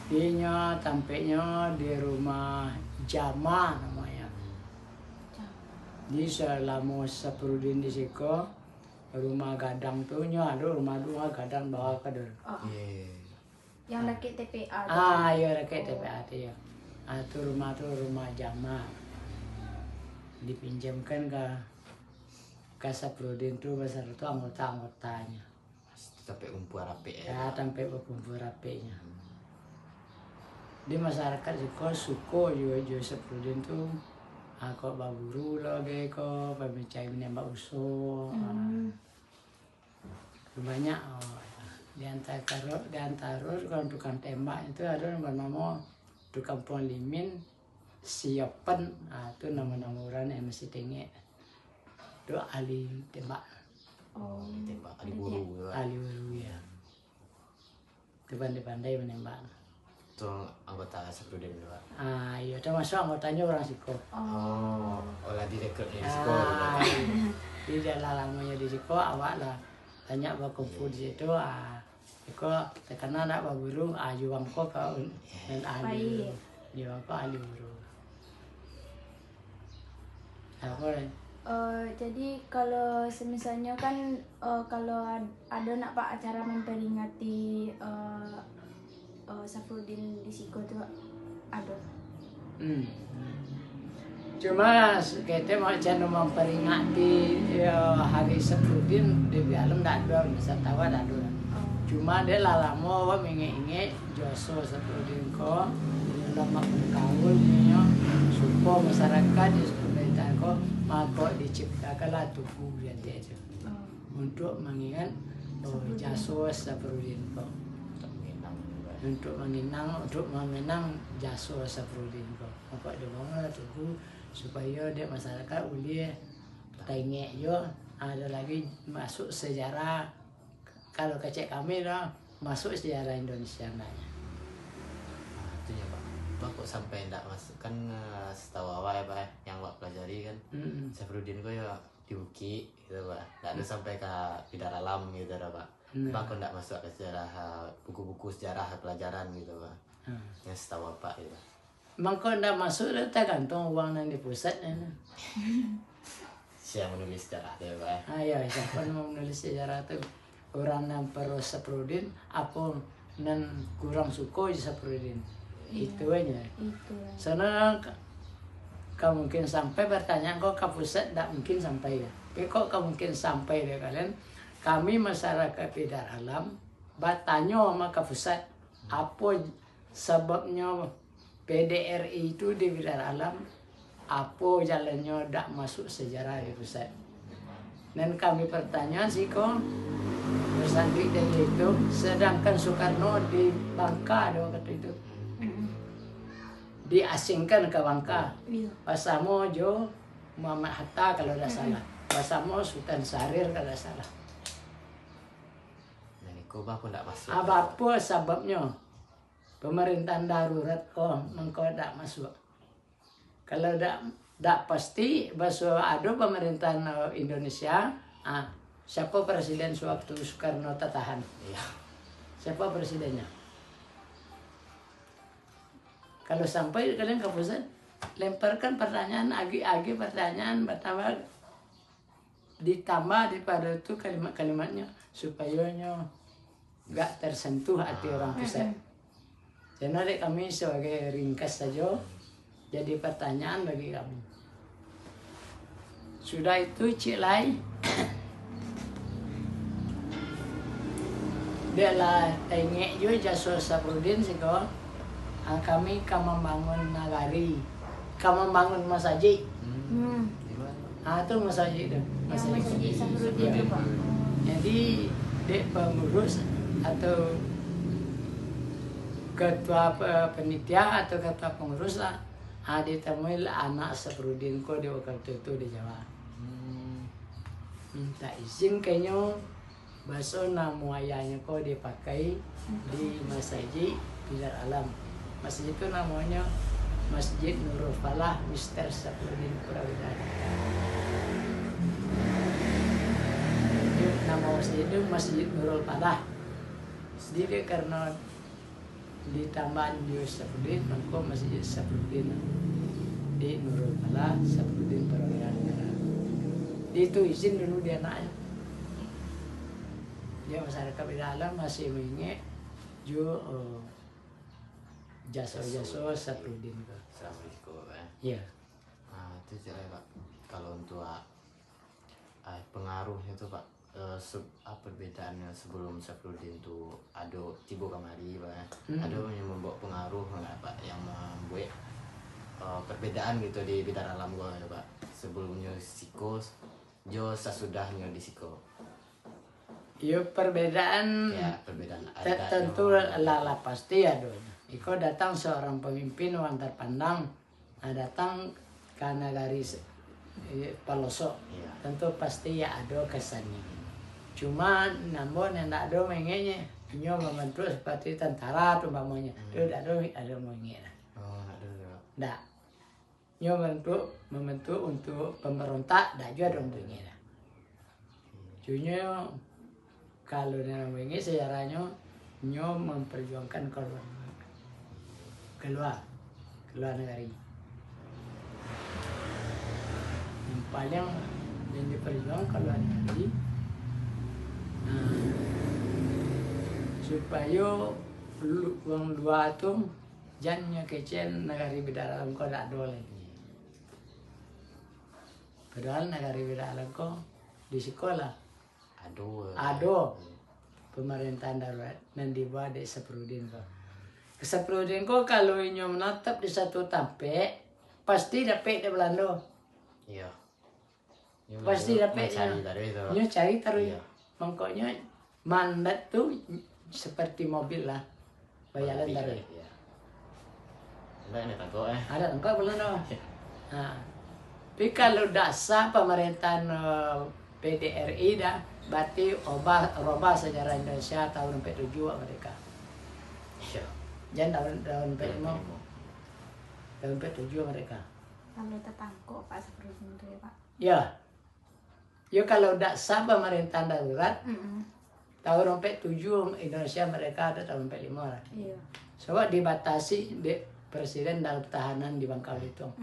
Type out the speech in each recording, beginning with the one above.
Dia tampaknya di rumah Jama namanya. Di selama Saprudin di siko rumah gadang tuh ada rumah dua gadang bawa ke dulu. Yang laki TPA. Iya laki TPA tuh ya. Itu rumah Jama. Dipinjamkan ke Saprudin tuh beserta anggota-anggotanya. Sampai kumpul rapi ya. Sampai kumpul rapinya. Di masyarakat suko juga Saprudin tuh aku baburu lagi ko pemicai menembak usul banyak di antara kalau tukang tembak itu ada nama tukang Limin Siapan itu nama-nama orang yang masih tinggi itu ahli tembak tembak ahli buru ya itu pandai-pandai menembak. Itu anggota Saprudin juga. Iya, termasuk anggotanya orang Siko. Olah direkrutnya di Siko. Di dalam lamanya di Siko, awak lah banyak berkumpul di situ. Siko terkena nak berburu, juang ko kau dan ahli, juang ko ahli buru. Apa? Jadi kalau semisalnya kan kalau ada nak Pak acara memperingati Saprudin di Siko itu ada. Cuma kita macam memperingati hari Saprudin di dalam tak ada wisatawan tak ada. Cuma dia lama mengingat Joso Saprudin ko lama berkaul punya supaya masyarakat di pemerintahan ko maka diciptakanlah tugu jadi itu untuk mengingat Joso Saprudin ko. Untuk mengenang jasa Saprudin kok. Maka dia bangunlah tugu supaya dia masyarakat boleh tengok yo ada lagi masuk sejarah. Kalau kecek kami lah masuk sejarah Indonesia nanya. Itu ya Pak. Pak kok sampai tidak masuk kan setahu awak ya Pak yang awak pelajari kan Saprudin kok ya di UKI gitu Pak. Tidak ada sampai ke bidang alam gitu Pak. Pak kok tidak masuk ke sejarah buku-buku sejarah pelajaran gitu Pak. Yang setahu Pak gitu. Maka tidak masuk tergantung uang yang di pusat. Siapa menulis sejarah deh Pak? Ya siapa yang menulis sejarah itu orang yang perlu Saprudin apa yang kurang suka di Saprudin. Itu aja. Soalnya kamu mungkin sampai bertanya kok ke pusat tidak mungkin sampai ya. Tapi kok kamu mungkin sampai deh kalian. Kami masyarakat Bidar Alam bertanya sama ke pusat apa sebabnya PDRI itu di Bidar Alam apa jalannya tidak masuk sejarah di pusat. Dan kami pertanyaan sih kok bersanding dari itu sedangkan Soekarno di Bangka ada waktu itu diasingkan ke Bangka. Pasamo Jo Muhammad Hatta kalau tidak salah. Pasamo Sultan Syahrir kalau tidak salah. Kok aku tidak masuk? Apa sebabnya? Pemerintahan darurat engkau tidak masuk. Kalau tidak pasti bahwa ada pemerintahan Indonesia, siapa presiden sewaktu Soekarno tertahan? Iya. Siapa presidennya? Kalau sampai kalian ke pusat, lemparkan pertanyaan, agi pertanyaan pertama ditambah daripada itu kalimat-kalimatnya supaya nggak tersentuh hati orang pusat. Jadi kami sebagai ringkas saja jadi pertanyaan bagi kami. Sudah itu Cik Lai dia lah tengok juga jasa Saprudin sih kok. Kami membangun nagari, membangun masjid. Itu masjid itu. Masjid Saprudin itu Pak. Jadi dek pengurus atau ketua penitia atau ketua pengurus lah ditemui anak Saprudin kok di waktu itu di Jawa minta izin kayaknya bahasa nama ayahnya kok dipakai di masjid Bidar Alam. Masjid itu namanya Masjid Nurul Falah Mister Saprudin Purwodadi. Nama masjid itu Masjid Nurul Falah. Jadi karena di Taman Yus Safrudin, mangko masih Safrudin di Nurul Kala, Safrudin Perwira Negara. Itu izin dulu dia anaknya. Dia masyarakat di dalam masih mengingat jo jaso Safrudin ke. Selama risiko Pak. Iya. Nah, itu cerai Pak. Kalau untuk pengaruhnya tuh Pak, apa perbedaannya sebelum Safrudin tuh ada tiba kamari Pak? Ada yang membawa pengaruh nggak Pak, yang membuat perbedaan gitu di bidang alam gua ya Pak? Sebelumnya siko, jo sesudahnya di siko. Ya perbedaan Ya perbedaan tentu lala pasti ada. Iko datang seorang pemimpin yang terpandang, datang karena garis pelosok, Iya. tentu pasti ya ada kesannya. Cuma namun yang tak ada mengennya, nyo membentuk seperti tentara umpamanya, itu tak ada mengennya. Oh, ada Pak. Ndak, nyo membentuk untuk pemberontak, tak juga ada mengennya. Cuma kalau dalam ini sejarahnya nyo memperjuangkan keluar negeri. Yang paling yang diperjuangkan keluar negeri, supaya uang dua itu jangan kecil negari bidalam kau tak ada lagi. Padahal negari bidalam kau di sekolah ada pemerintahan darurat dan dibuat di Safrudin kok. Safrudin kok kalau inyo menatap di satu tampek pasti dapat di Belanda. Iya. Pasti dapat cari dari itu. Inyo cari taruh. Iya. Makanya mandat tuh seperti mobil lah. Bayaran taruh. Iya. Enggak ini tangko Ada engkau Belanda. Nah, tapi kalau dasar pemerintahan PDRI dah berarti robah sejarah Indonesia tahun 47 mereka. Iya. Jangan tahun 45. Tahun 47 mereka. Kalau tertangkap Pak Safrudin itu ya Pak. Ya. Ya kalau tidak sah pemerintahan darurat tahun 47 Indonesia mereka ada tahun 45 lah. Iya. Sebab dibatasi di presiden dalam tahanan di Bangka Belitung.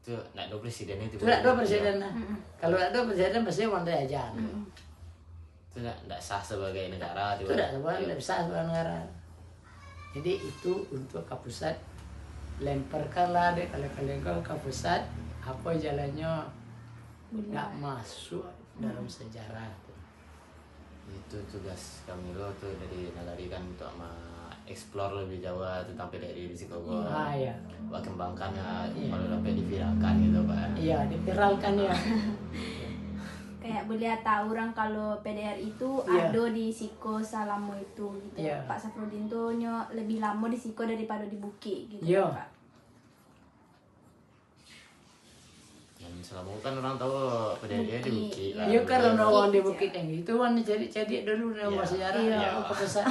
Itu nak ada presiden itu. Itu tidak ada presiden lah. Kalau tidak ada presiden pasti mau aja. Itu tidak sah sebagai negara. Itu tidak sah sebagai negara. Jadi itu untuk ke pusat, lemparkanlah deh kalau kalian ke pusat, apa jalannya nggak masuk dalam sejarah. Itu tugas kami lo tuh dari nalari kan untuk explore lebih jauh tentang PDRI di Sikogo. Iya. Buat kembangkan kalau sampai diviralkan gitu Pak. Iya, diviralkan ya. Kayak boleh tahu orang kalau PDR itu Iya. ada di Siko Salamo itu gitu. Iya. Pak Safrudin tuh lebih lama di Siko daripada di Bukit gitu Iya. Pak. Dan selama kan orang tahu PDRI di Bukit lah. Iya karena orang di Bukit yang itu kan jadi dulu nama Iya. sejarah Iya. ke pusat.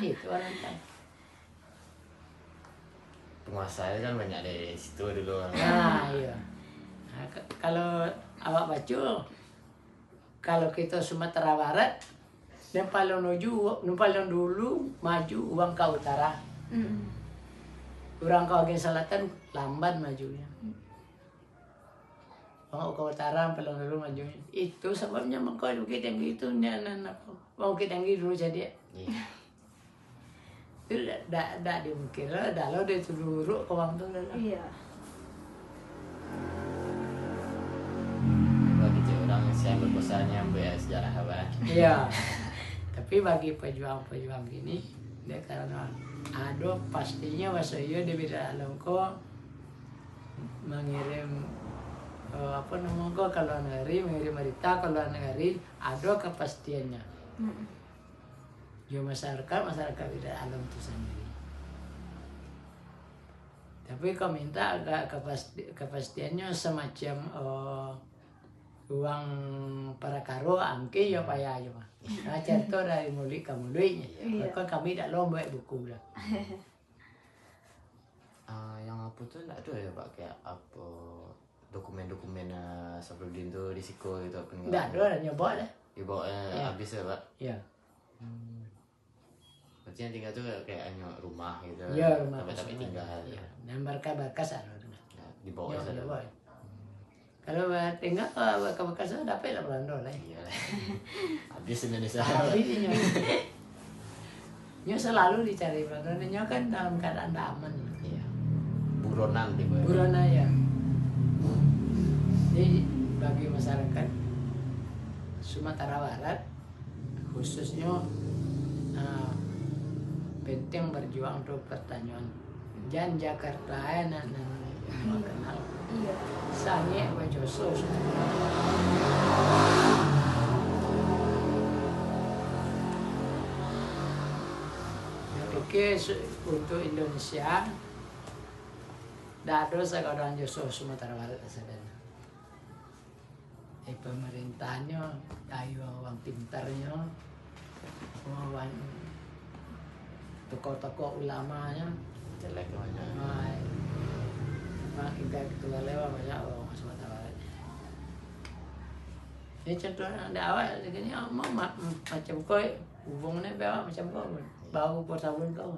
Itu orang kan. Penguasanya kan banyak dari situ dulu. Nah, iya. Nah, kalau awak baca, kalau kita Sumatera Barat, yang paling dulu maju uang ke utara. Orang ke bagian selatan lambat majunya. Orang ke utara paling dulu majunya. Itu sebabnya mengkau Bukit Tinggi itu Bukit Tinggi dulu jadi. Iya. Itu tidak dimungkinkan, kalau dia turun ke bang tu dah. Iya. Bagi orang yang berpesannya ambil sejarah apa? Iya. Tapi bagi pejuang-pejuang gini, dia karena ada pastinya bahasa iya di bidang alam kok mengirim apa namanya kok kalau negeri mengirim berita kalau negeri ada kepastiannya. Ya masyarakat bidang alam itu sendiri. Tapi kau minta agak kepastiannya semacam uang para karo angke ya payah aja mah. Nah contoh dari mulik ke muliknya. Maka kami tidak lomba buku lah. Yang apa tuh enggak ada ya Pak, kayak apa dokumen-dokumen Safrudin tuh di Siko gitu Tidak ada nyoba lah. Dibawa Iya. habis ya Pak. Ya. Berarti yang tinggal tuh kayak hanya rumah gitu. Ya rumah Tapi kosong. tinggal. Ya, dan berkas ada. Ya, di bawah Ya, sana. di bawah. Kalau tinggal ke bekas dapat lah Belanda lah. Iya. Habis Indonesia. Habisnya. Nyo selalu dicari Belanda. Nyo kan dalam keadaan aman. Iya. Buronan di bawah. Burana ya. Jadi bagi masyarakat Sumatera Barat khususnya penting berjuang untuk pertanyaan Jan Jakarta enak kenal Iya. sange bajoso Oke, untuk Indonesia tidak ada sekarang Joso Sumatera Barat sadana. Pemerintahnya, ayo orang pintarnya, orang tokoh-tokoh ulamanya, Jelek banyak. kita ketua lewat banyak orang Sumatera Barat. Ini contohnya ada awal, ini mau macam kau hubungannya bawa macam kau, baru pertahun kau.